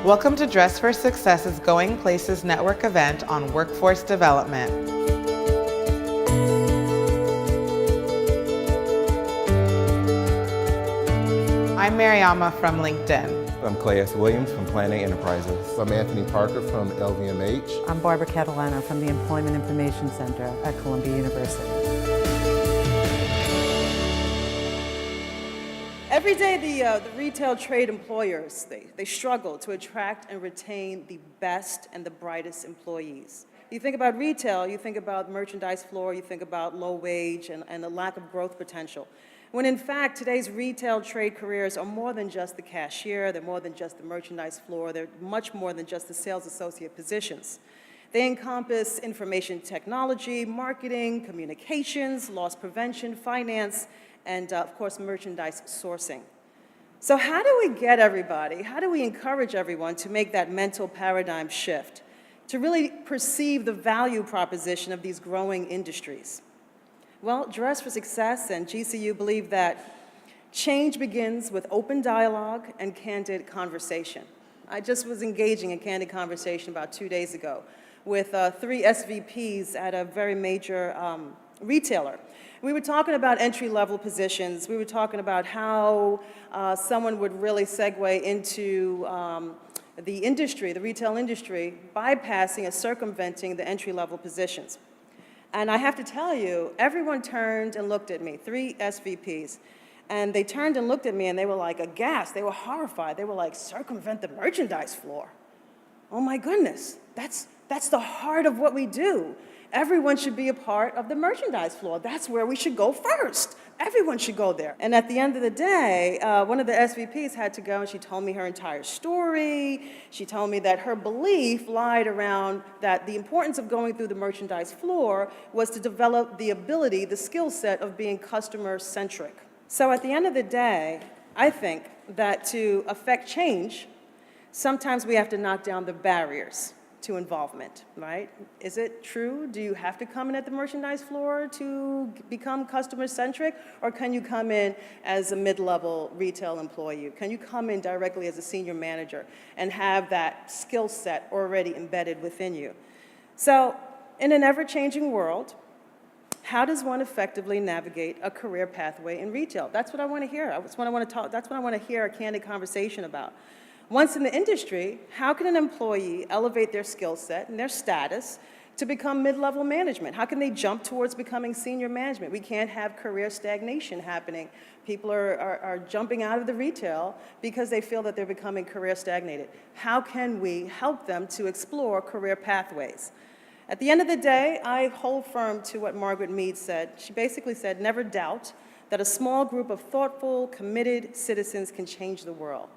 Welcome to Dress for Success's Going Places Network event on workforce development. I'm Mariama from LinkedIn. I'm Klay S. Williams from Planning Enterprises. I'm Anthony Parker from LVMH. I'm Barbara Catalano from the Employment Information Center at Columbia University. Every day, the retail trade employers, they struggle to attract and retain the best and the brightest employees. You think about retail, you think about merchandise floor, you think about low wage and a lack of growth potential. When in fact, today's retail trade careers are more than just the cashier, they're more than just the merchandise floor, they're much more than just the sales associate positions. They encompass information technology, marketing, communications, loss prevention, finance, and of course, merchandise sourcing. So how do we get everybody, how do we encourage everyone to make that mental paradigm shift, to really perceive the value proposition of these growing industries? Well, Dress for Success and GCU believe that change begins with open dialogue and candid conversation. I just was engaging in candid conversation about 2 days ago with 3 SVPs at a very major retailer. We were talking about entry-level positions. We were talking about how someone would really segue into the industry, the retail industry, bypassing and circumventing the entry-level positions. And I have to tell you, everyone turned and looked at me, 3 SVPs. And they turned and looked at me and they were like aghast, they were horrified. They were like, circumvent the merchandise floor. Oh my goodness, that's the heart of what we do. Everyone should be a part of the merchandise floor. That's where we should go first. Everyone should go there. And at the end of the day, one of the SVPs had to go and she told me her entire story. She told me that her belief lied around that the importance of going through the merchandise floor was to develop the ability, the skill set of being customer-centric. So at the end of the day, I think that to affect change, sometimes we have to knock down the barriers to involvement, right? Is it true? Do you have to come in at the merchandise floor to become customer-centric? Or can you come in as a mid-level retail employee? Can you come in directly as a senior manager and have that skill set already embedded within you? So, in an ever-changing world, how does one effectively navigate a career pathway in retail? That's what I want to hear. That's what I want to hear a candid conversation about. Once in the industry, how can an employee elevate their skill set and their status to become mid-level management? How can they jump towards becoming senior management? We can't have career stagnation happening. People are jumping out of the retail because they feel that they're becoming career stagnated. How can we help them to explore career pathways? At the end of the day, I hold firm to what Margaret Mead said. She basically said, never doubt that a small group of thoughtful, committed citizens can change the world.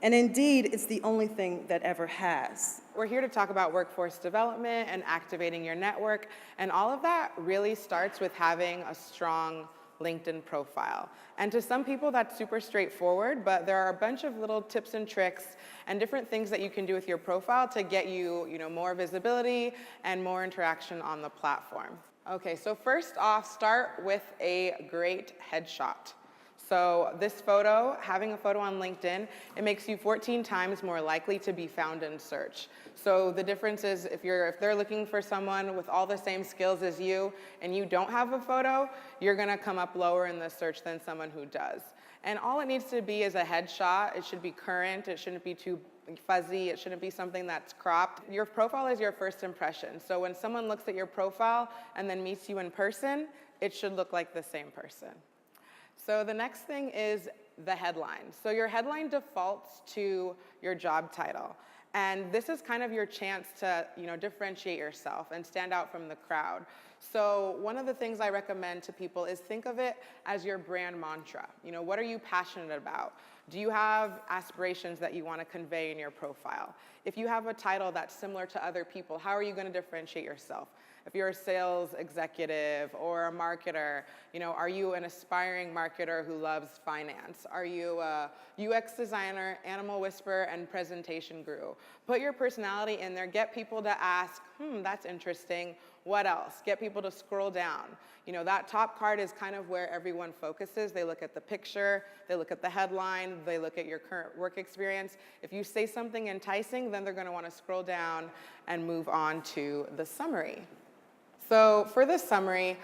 And indeed, it's the only thing that ever has. We're here to talk about workforce development and activating your network, and all of that really starts with having a strong LinkedIn profile. And to some people, that's super straightforward, but there are a bunch of little tips and tricks and different things that you can do with your profile to get you, more visibility and more interaction on the platform. Okay, so first off, start with a great headshot. So this photo, having a photo on LinkedIn, it makes you 14 times more likely to be found in search. So the difference is if they're looking for someone with all the same skills as you and you don't have a photo, you're gonna come up lower in the search than someone who does. And all it needs to be is a headshot. It should be current, it shouldn't be too fuzzy, it shouldn't be something that's cropped. Your profile is your first impression. So when someone looks at your profile and then meets you in person, it should look like the same person. So the next thing is the headline. So your headline defaults to your job title. And this is kind of your chance to, differentiate yourself and stand out from the crowd. So one of the things I recommend to people is think of it as your brand mantra. What are you passionate about? Do you have aspirations that you want to convey in your profile? If you have a title that's similar to other people, how are you going to differentiate yourself? If you're a sales executive or a marketer, are you an aspiring marketer who loves finance? Are you a UX designer, animal whisperer, and presentation guru? Put your personality in there. Get people to ask, that's interesting. What else? Get people to scroll down. That top card is kind of where everyone focuses. They look at the picture, they look at the headline, they look at your current work experience. If you say something enticing, then they're going to want to scroll down and move on to the summary. So for the summary,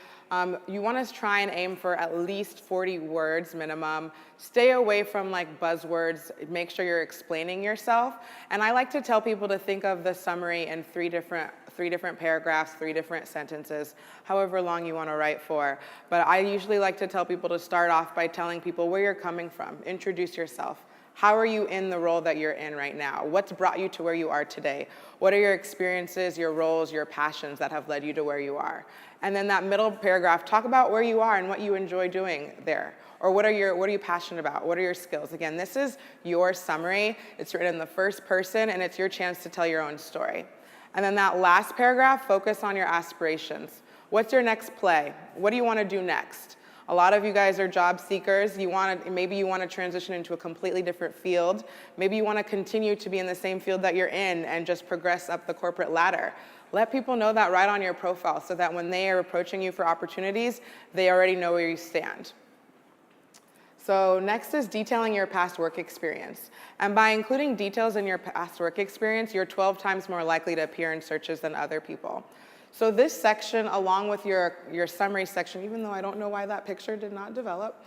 you want to try and aim for at least 40 words minimum. Stay away from buzzwords. Make sure you're explaining yourself. And I like to tell people to think of the summary in three different paragraphs, 3 different sentences, however long you want to write for. But I usually like to tell people to start off by telling people where you're coming from. Introduce yourself. How are you in the role that you're in right now? What's brought you to where you are today? What are your experiences, your roles, your passions that have led you to where you are? And then that middle paragraph, talk about where you are and what you enjoy doing there. Or what are you passionate about? What are your skills? Again, this is your summary. It's written in the first person, and it's your chance to tell your own story. And then that last paragraph, focus on your aspirations. What's your next play? What do you want to do next? A lot of you guys are job seekers. Maybe you want to transition into a completely different field. Maybe you want to continue to be in the same field that you're in and just progress up the corporate ladder. Let people know that right on your profile so that when they are approaching you for opportunities, they already know where you stand. So next is detailing your past work experience. And by including details in your past work experience, you're 12 times more likely to appear in searches than other people. So this section, along with your summary section, even though I don't know why that picture did not develop,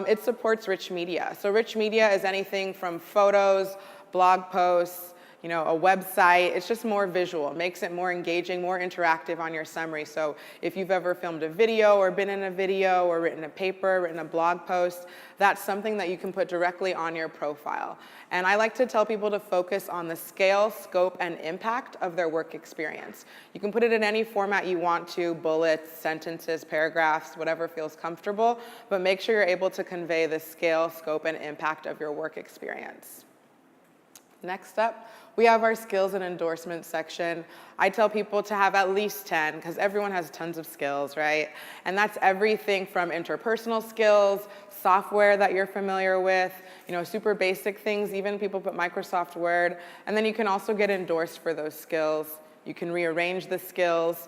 it supports rich media. So rich media is anything from photos, blog posts, a website. It's just more visual. It makes it more engaging, more interactive on your summary. So if you've ever filmed a video or been in a video or written a paper, written a blog post, that's something that you can put directly on your profile. And I like to tell people to focus on the scale, scope, and impact of their work experience. You can put it in any format you want to, bullets, sentences, paragraphs, whatever feels comfortable, but make sure you're able to convey the scale, scope, and impact of your work experience. Next up, we have our skills and endorsements section. I tell people to have at least 10 because everyone has tons of skills, right? And that's everything from interpersonal skills, software that you're familiar with, super basic things. Even people put Microsoft Word. And then you can also get endorsed for those skills. You can rearrange the skills.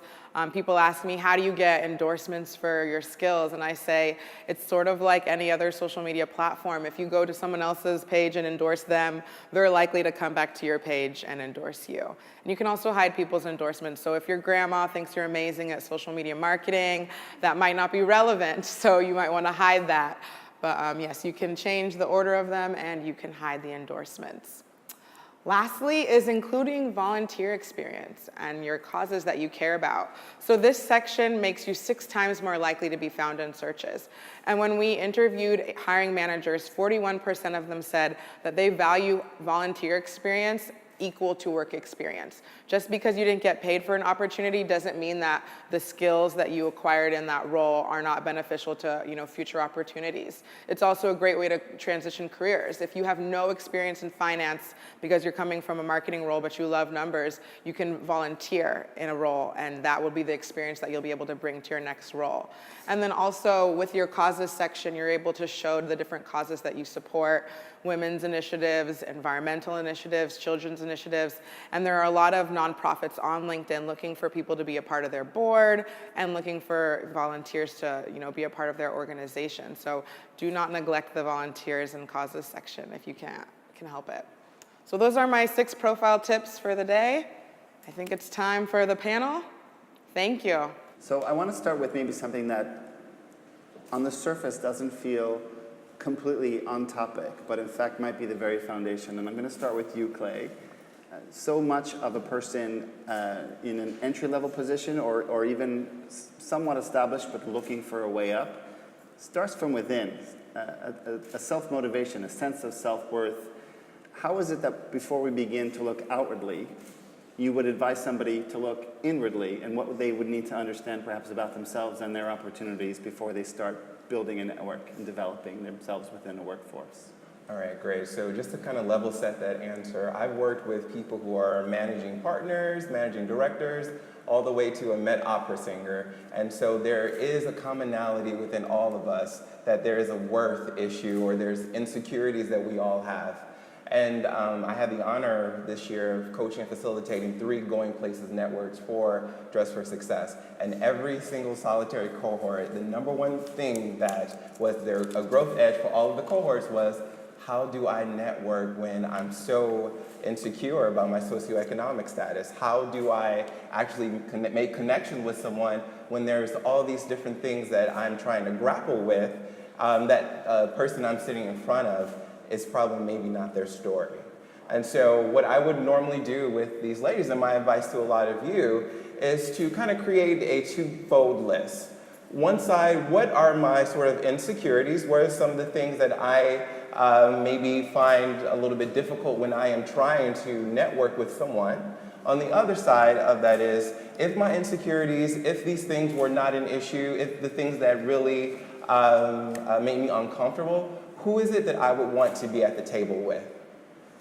People ask me, how do you get endorsements for your skills? And I say, it's sort of like any other social media platform. If you go to someone else's page and endorse them, they're likely to come back to your page and endorse you. And you can also hide people's endorsements. So if your grandma thinks you're amazing at social media marketing, that might not be relevant. So you might want to hide that. But yes, you can change the order of them and you can hide the endorsements. Lastly is including volunteer experience and your causes that you care about. So this section makes you 6 times more likely to be found in searches. And when we interviewed hiring managers, 41% of them said that they value volunteer experience equal to work experience. Just because you didn't get paid for an opportunity doesn't mean that the skills that you acquired in that role are not beneficial to, future opportunities. It's also a great way to transition careers. If you have no experience in finance because you're coming from a marketing role but you love numbers, you can volunteer in a role, and that will be the experience that you'll be able to bring to your next role. And then also with your causes section, you're able to show the different causes that you support: women's initiatives, environmental initiatives, children's initiatives, and there are a lot of nonprofits on LinkedIn looking for people to be a part of their board and looking for volunteers to, be a part of their organization. So do not neglect the volunteers and causes section if you can help it. So those are my 6 profile tips for the day. I think it's time for the panel. Thank you. So I want to start with maybe something that on the surface doesn't feel completely on topic, but in fact might be the very foundation. And I'm going to start with you, Klay. So much of a person in an entry-level position or even somewhat established but looking for a way up starts from within, a self-motivation, a sense of self-worth. How is it that before we begin to look outwardly, you would advise somebody to look inwardly and what they would need to understand perhaps about themselves and their opportunities before they start building a network and developing themselves within a workforce? All right, great. So just to kind of level set that answer, I've worked with people who are managing partners, managing directors, all the way to a Met Opera singer. And so there is a commonality within all of us that there is a worth issue or there's insecurities that we all have. And I had the honor this year of coaching and facilitating 3 Going Places networks for Dress for Success. And every single solitary cohort, the number one thing that was a growth edge for all of the cohorts was, how do I network when I'm so insecure about my socioeconomic status? How do I actually make connection with someone when there's all these different things that I'm trying to grapple with that person I'm sitting in front of is probably maybe not their story. And so what I would normally do with these ladies, and my advice to a lot of you, is to kind of create a twofold list. One side, what are my sort of insecurities? What are some of the things that I maybe find a little bit difficult when I am trying to network with someone? On the other side of that is, if my insecurities, if these things were not an issue, if the things that really make me uncomfortable, who is it that I would want to be at the table with?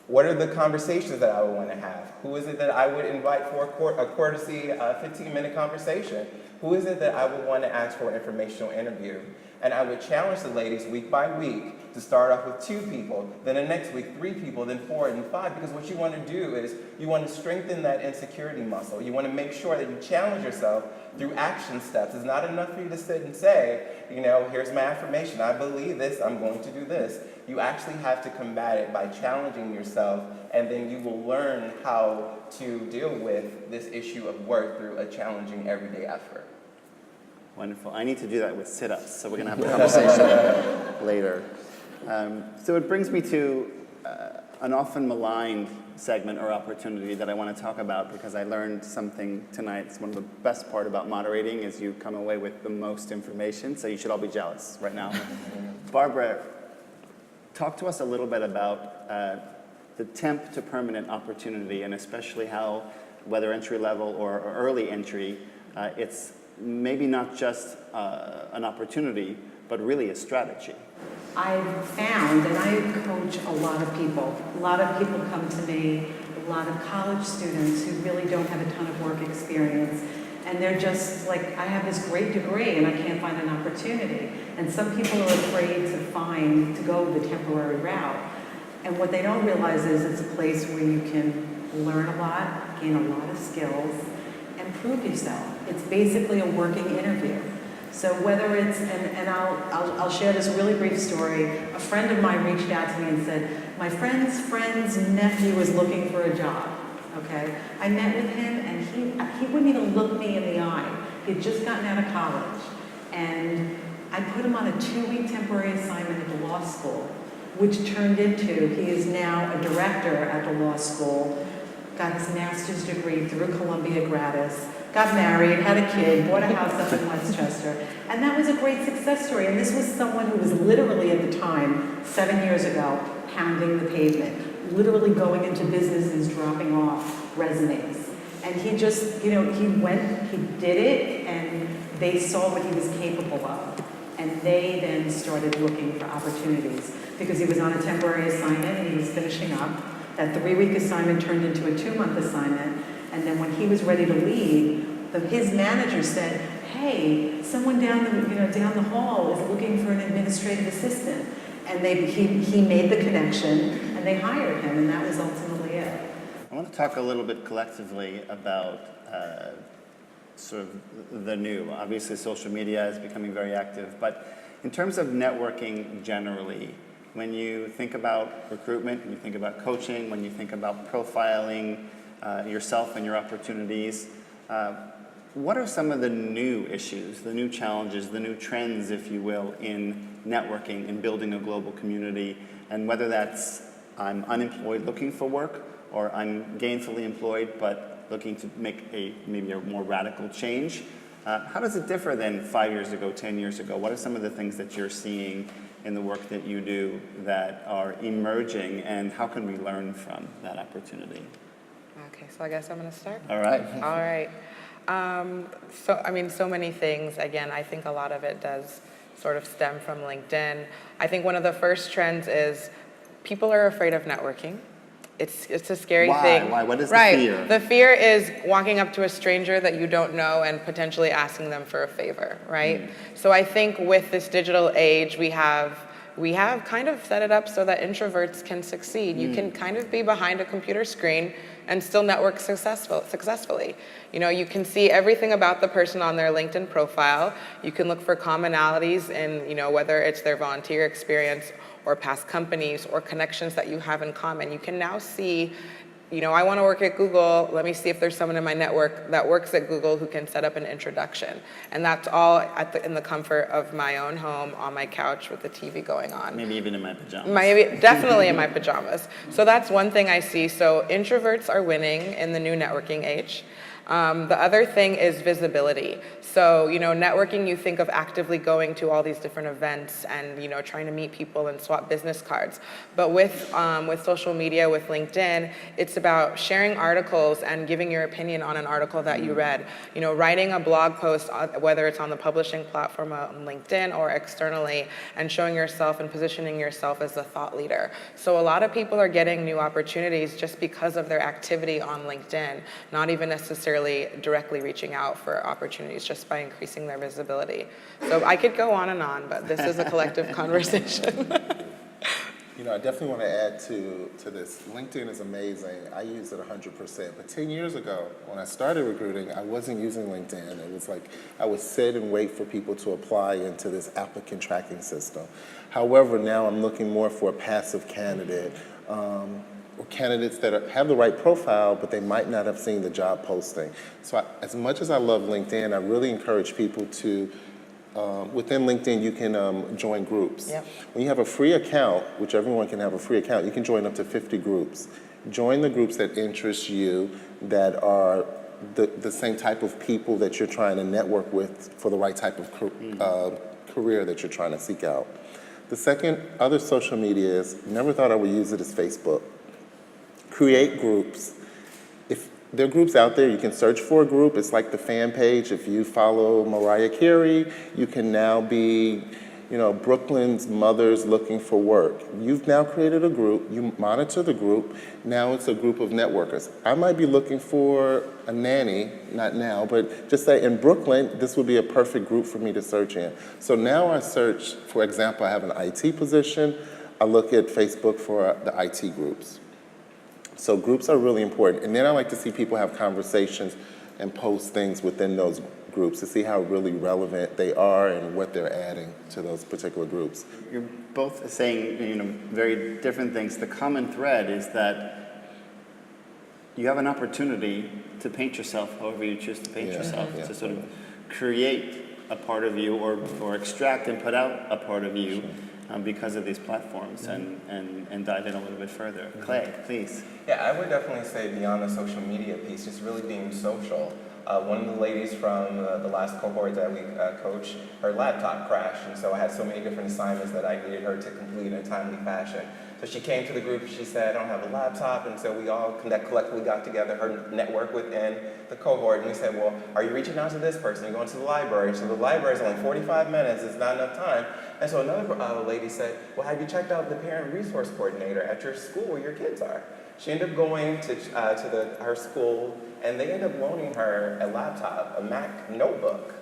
What are the conversations that I would want to have? Who is it that I would invite for a courtesy 15-minute conversation? Who is it that I would want to ask for an informational interview? And I would challenge the ladies week by week to start off with 2 people, then the next week 3 people, then 4, and 5, because what you want to do is you want to strengthen that insecurity muscle. You want to make sure that you challenge yourself through action steps. It's not enough for you to sit and say, you know, here's my affirmation, I believe this, I'm going to do this. You actually have to combat it by challenging yourself, and then you will learn how to deal with this issue of work through a challenging everyday effort. Wonderful. I need to do that with sit-ups, so we're going to have a conversation later. So it brings me to an often maligned segment or opportunity that I want to talk about, because I learned something tonight. It's one of the best part about moderating is you come away with the most information, so you should all be jealous right now. Barbara, talk to us a little bit about the temp to permanent opportunity, and especially how, whether entry level or early entry, it's maybe not just an opportunity, but really a strategy. I've found, and I coach a lot of people come to me, a lot of college students who really don't have a ton of work experience, and they're just like, I have this great degree and I can't find an opportunity. And some people are afraid to go the temporary route. And what they don't realize is it's a place where you can learn a lot, gain a lot of skills, and prove yourself. It's basically a working interview. So whether it's, and I'll share this really brief story. A friend of mine reached out to me and said, my friend's nephew is looking for a job, okay? I met with him and he wouldn't even look me in the eye. He had just gotten out of college. And I put him on a 2-week temporary assignment at the law school, which turned into, he is now a director at the law school, got his master's degree through Columbia gratis, got married, had a kid, bought a house up in Westchester. And that was a great success story. And this was someone who was literally at the time, 7 years ago, pounding the pavement, literally going into businesses, dropping off resumes. And he just, he went, he did it, and they saw what he was capable of. And they then started looking for opportunities because he was on a temporary assignment and he was finishing up. That 3-week assignment turned into a 2-month assignment. And then when he was ready to leave, his manager said, hey, someone down the hall is looking for an administrative assistant. And he made the connection and they hired him, and that was ultimately it. I want to talk a little bit collectively about sort of the new. Obviously, social media is becoming very active, but in terms of networking generally, when you think about recruitment, when you think about coaching, when you think about profiling yourself and your opportunities, what are some of the new issues, the new challenges, the new trends, if you will, in networking and building a global community? And whether that's I'm unemployed looking for work, or I'm gainfully employed but looking to make maybe a more radical change. How does it differ than 5 years ago, 10 years ago? What are some of the things that you're seeing in the work that you do that are emerging, and how can we learn from that opportunity? Okay, so I guess I'm gonna start. All right. All right. So many things. Again, I think a lot of it does sort of stem from LinkedIn. I think one of the first trends is people are afraid of networking. it's a scary Why? thing. Why? What is the right. fear? The fear is walking up to a stranger that you don't know and potentially asking them for a favor, right? So I think with this digital age, we have kind of set it up so that introverts can succeed. You can kind of be behind a computer screen and still network successfully. You know, you can see everything about the person on their LinkedIn profile. You can look for commonalities in, you know, whether it's their volunteer experience or past companies or connections that you have in common. You can now see, you know, I want to work at Google. Let me see if there's someone in my network that works at Google who can set up an introduction. And that's all in the comfort of my own home on my couch with the TV going on. Maybe even in my pajamas. Definitely in my pajamas. So that's one thing I see. So introverts are winning in the new networking age. The other thing is visibility. So, you know, networking, you think of actively going to all these different events and, you know, trying to meet people and swap business cards. But with social media, with LinkedIn, it's about sharing articles and giving your opinion on an article that you read. You know, writing a blog post, whether it's on the publishing platform on LinkedIn or externally, and showing yourself and positioning yourself as a thought leader. So a lot of people are getting new opportunities just because of their activity on LinkedIn, not even necessarily directly reaching out for opportunities, just by increasing their visibility. So I could go on, but this is a collective conversation. You know, I definitely want to add to this. LinkedIn is amazing. I use it 100%. But 10 years ago, when I started recruiting, I wasn't using LinkedIn. It was like I would sit and wait for people to apply into this applicant tracking system. However, now I'm looking more for a passive candidate, or candidates that have the right profile, but they might not have seen the job posting. So as much as I love LinkedIn, I really encourage people to, within LinkedIn, you can join groups. Yep. When you have a free account, which everyone can have a free account, you can join up to 50 groups. Join the groups that interest you, that are the same type of people that you're trying to network with for the right type of career that you're trying to seek out. The second other social media is, never thought I would use it, as Facebook. Create groups. If there are groups out there, you can search for a group. It's like the fan page. If you follow Mariah Carey, you can now be, you know, Brooklyn's mothers looking for work. You've now created a group. You monitor the group. Now it's a group of networkers. I might be looking for a nanny, not now, but just say in Brooklyn, this would be a perfect group for me to search in. So now I search, for example, I have an IT position. I look at Facebook for the IT groups. So groups are really important. And then I like to see people have conversations and post things within those groups to see how really relevant they are and what they're adding to those particular groups. You're both saying, you know, very different things. The common thread is that you have an opportunity to paint yourself however you choose to paint yourself, to sort of create a part of you or extract and put out a part of you. Because of these platforms, and dive in a little bit further. Klay, please. Yeah, I would definitely say beyond the social media piece, just really being social. One of the ladies from the last cohort that we coached, her laptop crashed, and so I had so many different assignments that I needed her to complete in a timely fashion. So she came to the group, she said, I don't have a laptop, and so we all collectively got together, her network within the cohort, and we said, well, are you reaching out to this person? You're going to the library. So the library is only 45 minutes, it's not enough time. And so another lady said, well, have you checked out the parent resource coordinator at your school where your kids are? She ended up going to her school, and they ended up loaning her a laptop, a Mac notebook,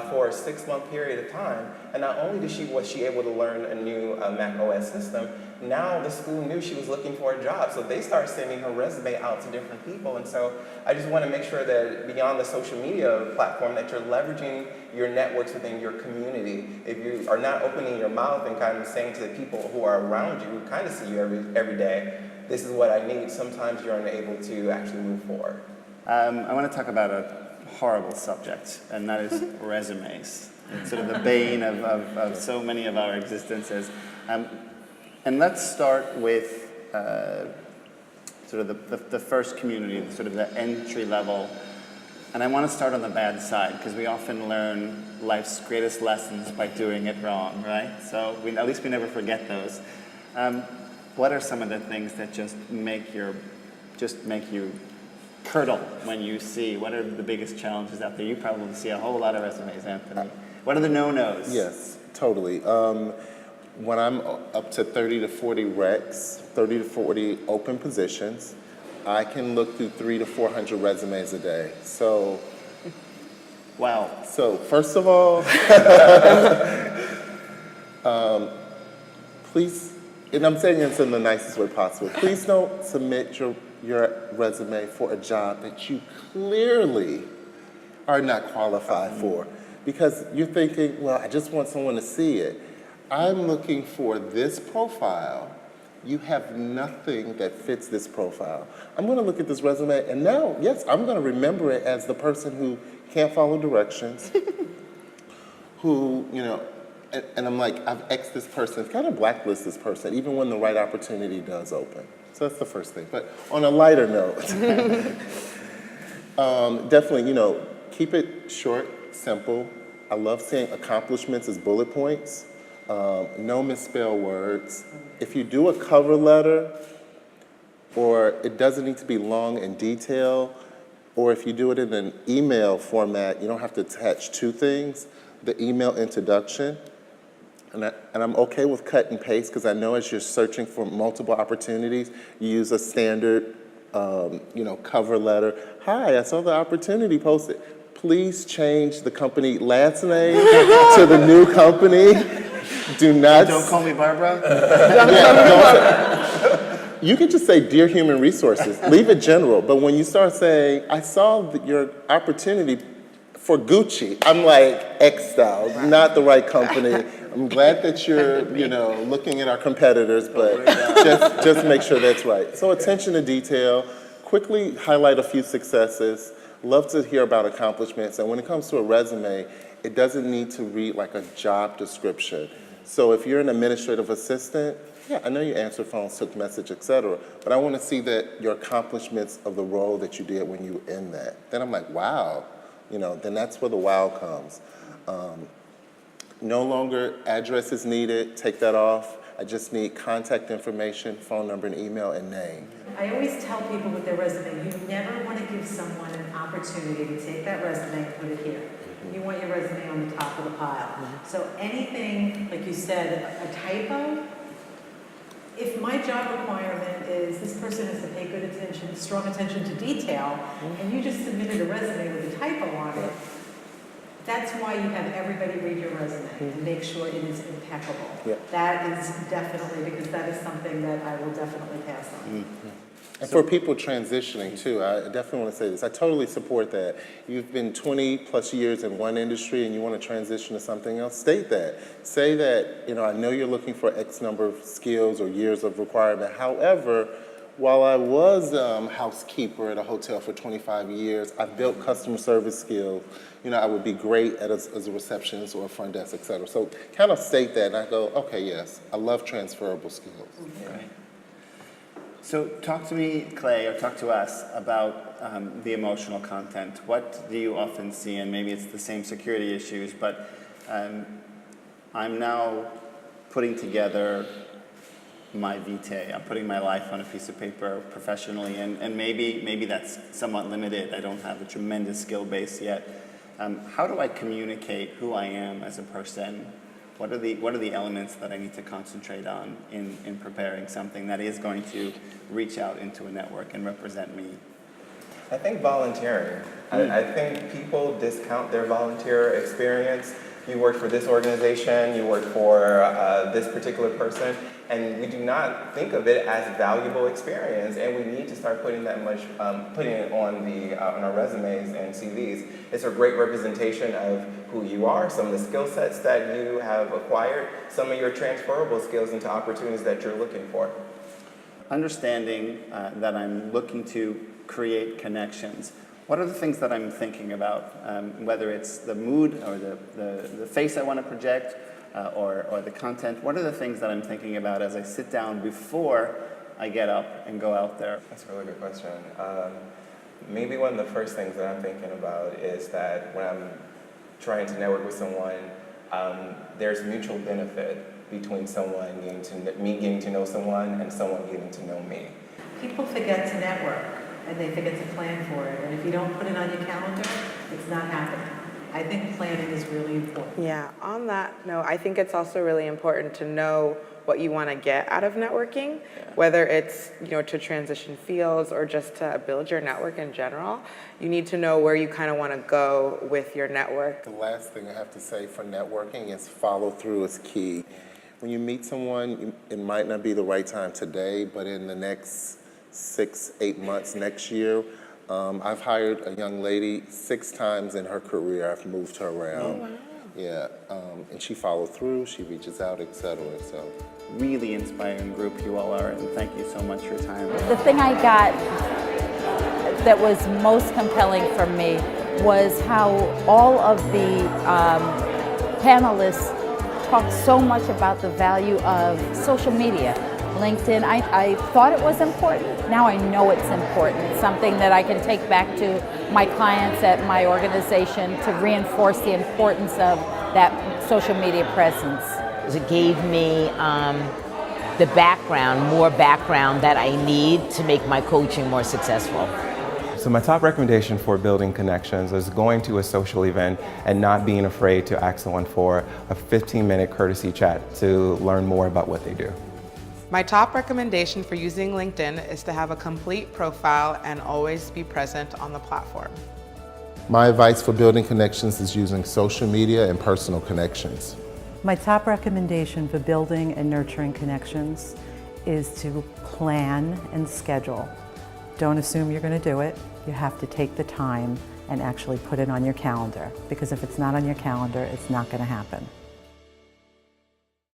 for a 6-month period of time. And not only was she able to learn a new Mac OS system, now the school knew she was looking for a job. So they started sending her resume out to different people. And so I just want to make sure that beyond the social media platform, that you're leveraging your networks within your community. If you are not opening your mouth and kind of saying to the people who are around you, who kind of see you every day, this is what I need, sometimes you're unable to actually move forward. I want to talk about a horrible subject, and that is resumes. It's sort of the bane of so many of our existences. And let's start with sort of the first community, sort of the entry level. And I want to start on the bad side, because we often learn life's greatest lessons by doing it wrong, right? So at least we never forget those. What are some of the things that just make you curdle when you see? What are the biggest challenges out there? You probably see a whole lot of resumes, Anthony. What are the no-nos? Yes, totally. when I'm up to 30 to 40 recs, 30 to 40 open positions, I can look through 300 to 400 resumes a day. So, Wow. so first of all, please, and I'm saying this in the nicest way possible, please don't submit your resume for a job that you clearly are not qualified for. Because you're thinking, well, I just want someone to see it. I'm looking for this profile. You have nothing that fits this profile. I'm gonna look at this resume, and now, yes, I'm gonna remember it as the person who can't follow directions, who, and I'm like, I've X'd this person, kind of blacklist this person, even when the right opportunity does open. So that's the first thing. But on a lighter note, definitely, keep it short, simple. I love seeing accomplishments as bullet points. No misspell words. If you do a cover letter, or it doesn't need to be long and detailed, or if you do it in an email format, you don't have to attach two things. The email introduction, and I'm okay with cut and paste because I know as you're searching for multiple opportunities, you use a standard, cover letter. Hi, I saw the opportunity posted. Please change the company last name to the new company. Do not. Don't call me Barbara. You can just say, Dear Human Resources. Leave it general. But when you start saying, I saw your opportunity for Gucci, I'm like, X'd out, not the right company. I'm glad that you're, looking at our competitors, but just make sure that's right. So attention to detail, quickly highlight a few successes. Love to hear about accomplishments. And when it comes to a resume, it doesn't need to read like a job description. So if you're an administrative assistant, yeah, I know you answered phones, took message, et cetera, but I want to see that your accomplishments of the role that you did when you were in that. Then I'm like, wow, then that's where the wow comes. No longer address is needed, take that off. I just need contact information, phone number and email and name. I always tell people with their resume, you never want to give someone an opportunity to take that resume and put it here. You want your resume on the top of the pile. So anything, like you said, a typo, if my job requirement is this person has to pay good attention, strong attention to detail, and you just submitted a resume with a typo on it, that's why you have everybody read your resume and make sure it is impeccable. That is definitely, because that is something that I will definitely pass on. And for people transitioning too, I definitely want to say this. I totally support that. You've been 20 plus years in one industry and you want to transition to something else, state that. Say that, I know you're looking for X number of skills or years of requirement. However, while I was housekeeper at a hotel for 25 years, I built customer service skills. I would be great as a receptionist or a front desk, et cetera. So kind of state that and I go, okay, yes, I love transferable skills. Okay. So talk to me, Klay, or talk to us about the emotional content. What do you often see? And maybe it's the same security issues, but I'm now putting together my vitae. I'm putting my life on a piece of paper professionally, and maybe that's somewhat limited. I don't have a tremendous skill base yet. How do I communicate who I am as a person? What are the elements that I need to concentrate on in preparing something that is going to reach out into a network and represent me? I think volunteering. I think people discount their volunteer experience. You work for this organization, you work for this particular person, and we do not think of it as valuable experience, and we need to start putting it on our resumes and CVs. It's a great representation of who you are, some of the skill sets that you have acquired, some of your transferable skills into opportunities that you're looking for. Understanding that I'm looking to create connections. What are the things that I'm thinking about? Whether it's the mood or the face I want to project or the content, what are the things that I'm thinking about as I sit down before I get up and go out there? That's a really good question. Maybe one of the first things that I'm thinking about is that when I'm trying to network with someone, there's mutual benefit between me getting to know someone and someone getting to know me. People forget to network and they forget to plan for it. And if you don't put it on your calendar, it's not happening. I think planning is really important. Yeah, on that note, I think it's also really important to know what you want to get out of networking, whether it's, to transition fields or just to build your network in general. You need to know where you kind of want to go with your network. The last thing I have to say for networking is follow through is key. When you meet someone, it might not be the right time today, but in the next 6-8 months, next year, I've hired a young lady 6 times in her career. I've moved her around. Oh, wow. Yeah, and she followed through, she reaches out, etc. So, Really inspiring group you all are, and thank you so much for your time. The thing I got that was most compelling for me was how all of the panelists talked so much about the value of social media. LinkedIn, I thought it was important. Now I know it's important. It's something that I can take back to my clients at my organization to reinforce the importance of that social media presence. It gave me the more background that I need to make my coaching more successful. So my top recommendation for building connections is going to a social event and not being afraid to ask someone for a 15-minute courtesy chat to learn more about what they do. My top recommendation for using LinkedIn is to have a complete profile and always be present on the platform. my advice for building connections is using social media and personal connections. My top recommendation for building and nurturing connections is to plan and schedule. Don't assume you're going to do it. You have to take the time and actually put it on your calendar, because if it's not on your calendar, it's not going to happen.